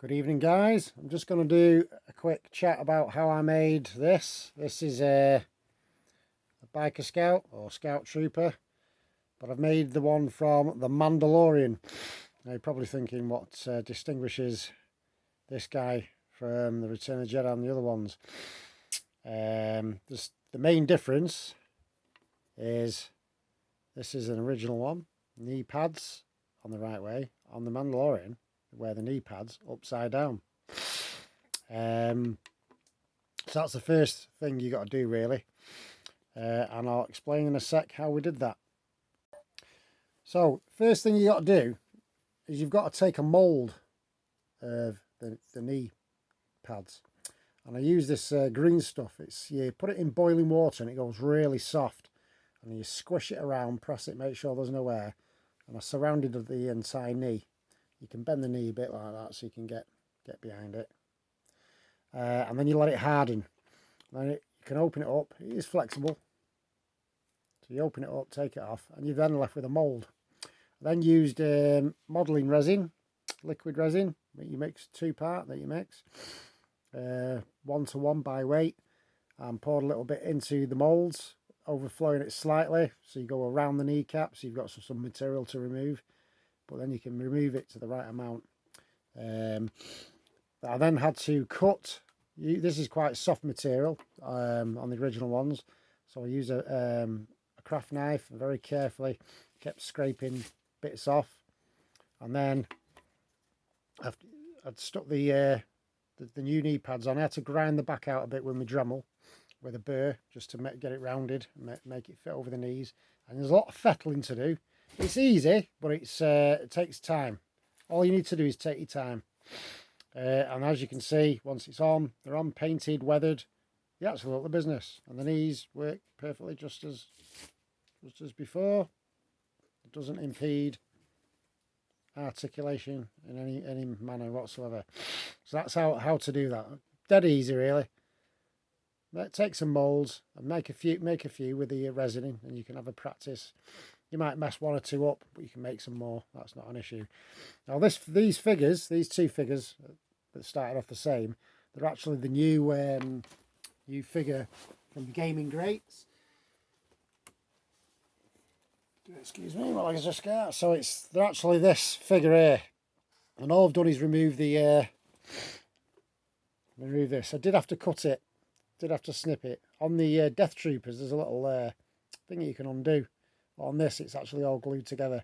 Good evening, guys. I'm just going to do a quick chat about how I made this. This is a biker scout or scout trooper, but I've made the one from the Mandalorian. Now you're probably thinking what distinguishes this guy from the Return of the Jedi and the other ones. The main difference is this is an original one. Knee pads on the right way. On the Mandalorian, wear the knee pads upside down. So that's the first thing you got to do, really. And I'll explain in a sec how we did that. So first thing you got to do is you've got to take a mould of the knee pads, and I use this green stuff. You put it in boiling water and it goes really soft, and you squish it around, press it, make sure there's no air, and I surrounded the entire knee. You can bend the knee a bit like that so you can get behind it, and then you let it harden. Then you can open it up. It is flexible, so you open it up, take it off, and you're then left with a mould. I then used modelling resin, liquid resin. You mix 2-part that you mix, 1-to-1 by weight, and poured a little bit into the moulds, overflowing it slightly, so you go around the kneecap, so you've got some material to remove, but then you can remove it to the right amount. I then had to cut. This is quite soft material on the original ones, so I use a craft knife and very carefully kept scraping bits off, and then I'd stuck the new knee pads on. I had to grind the back out a bit with my Dremel with a burr just to get it rounded and make it fit over the knees. And there's a lot of fettling to do. It's easy, but it takes time. All you need to do is take your time. And as you can see, once it's on, they're on, painted, weathered. You actually look the business, and the knees work perfectly just as before. It doesn't impede articulation in any manner whatsoever. So that's how to do that. Dead easy, really. Take some moulds and make a few with the resin in, and you can have a practice. You might mess 1 or 2 up, but you can make some more. That's not an issue. Now these two figures that started off the same, they're actually the new figure from Gaming Greats. Excuse me while I just get. So they're actually this figure here, and all I've done is remove this. I did have to cut it, did have to snip it. On the Death Troopers, there's a little thing you can undo. On this, it's actually all glued together,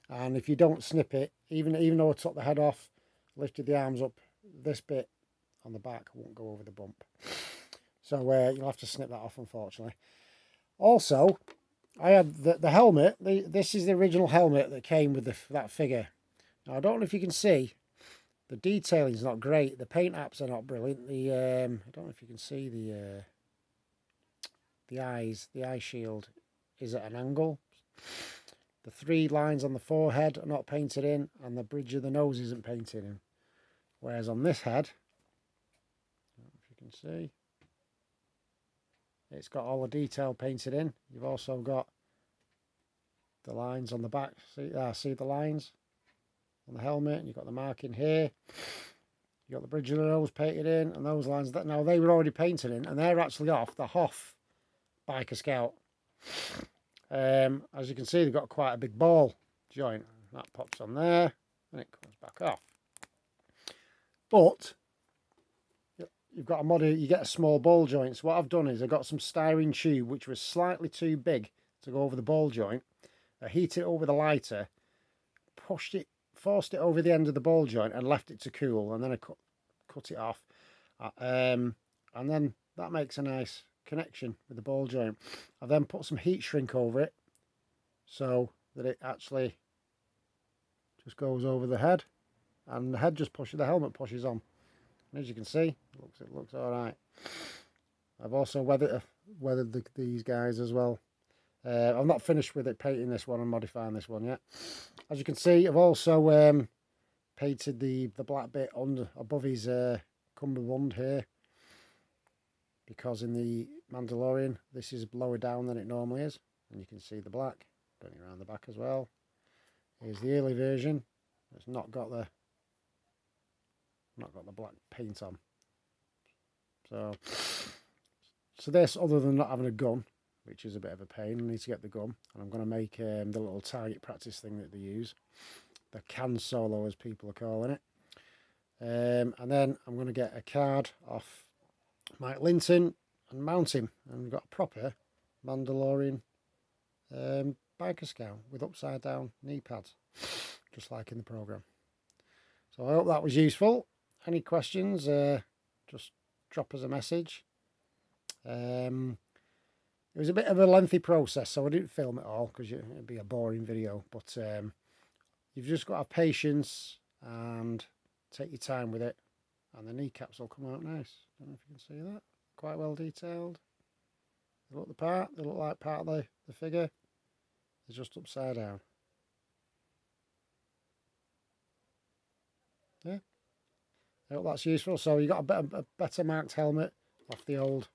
and if you don't snip it, even though I took the head off, lifted the arms up, this bit on the back won't go over the bump. So you'll have to snip that off, unfortunately. Also, I had the helmet. This is the original helmet that came with that figure. Now, I don't know if you can see, the detailing's not great. The paint apps are not brilliant. I don't know if you can see the eyes. The eye shield is at an angle. The 3 lines on the forehead are not painted in, and the bridge of the nose isn't painted in. Whereas on this head, I don't know if you can see, it's got all the detail painted in. You've also got the lines on the back. See the lines on the helmet, and you've got the marking here. You've got the bridge of the nose painted in, and those lines now they were already painted in, and they're actually off the Hoth Biker Scout. As you can see, they've got quite a big ball joint. That pops on there, and it comes back off. But you've got you get a small ball joint. So what I've done is I got some styrene tube, which was slightly too big to go over the ball joint. I heated it over the lighter, forced it over the end of the ball joint, and left it to cool. And then I cut it off, and then that makes a nice connection with the ball joint. I then put some heat shrink over it so that it actually just goes over the head, and the head just the helmet pushes on. And as you can see, it looks all right. I've also weathered these guys as well. I'm not finished with it painting this one and modifying this one yet. As you can see, I've also painted the black bit above his cummerbund here, because in the Mandalorian this is lower down than it normally is, and you can see the black going around the back as well. Here's the early version. It's not got the not got the black paint on. So this, other than not having a gun, which is a bit of a pain, I need to get the gun, and I'm going to make the little target practice thing that they use, the can solo as people are calling it. And then I'm going to get a card off Mike Linton and mount him, and we've got a proper Mandalorian biker scout with upside down knee pads, just like in the programme. So I hope that was useful. Any questions, just drop us a message. It was a bit of a lengthy process, so I didn't film it all because it'd be a boring video, but you've just got to have patience and take your time with it, and the kneecaps will come out nice. Don't know if you can see that. Quite well detailed. They look the part. They look like part of the figure. They're just upside down. Yeah. I hope that's useful. So you got a better marked helmet off the old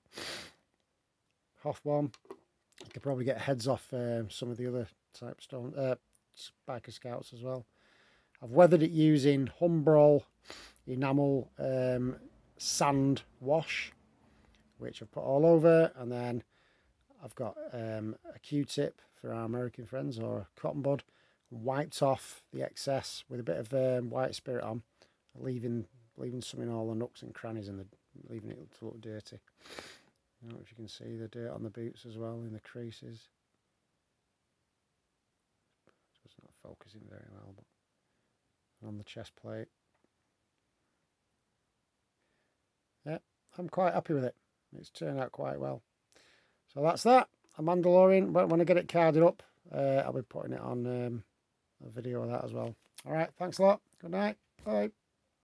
Hoth one. You could probably get heads off some of the other type stone biker scouts as well. I've weathered it using Humbrol enamel sand wash, which I've put all over, and then I've got a Q-tip for our American friends, or a cotton bud, wiped off the excess with a bit of white spirit on, leaving some in all the nooks and crannies, and leaving it to look dirty. I don't know if you can see the dirt on the boots as well, in the creases. It's not focusing very well, but on the chest plate. Yeah, I'm quite happy with it. It's turned out quite well. So that's that. A Mandalorian. When I get it carded up, I'll be putting it on a video of that as well. All right, thanks a lot. Good night. Bye.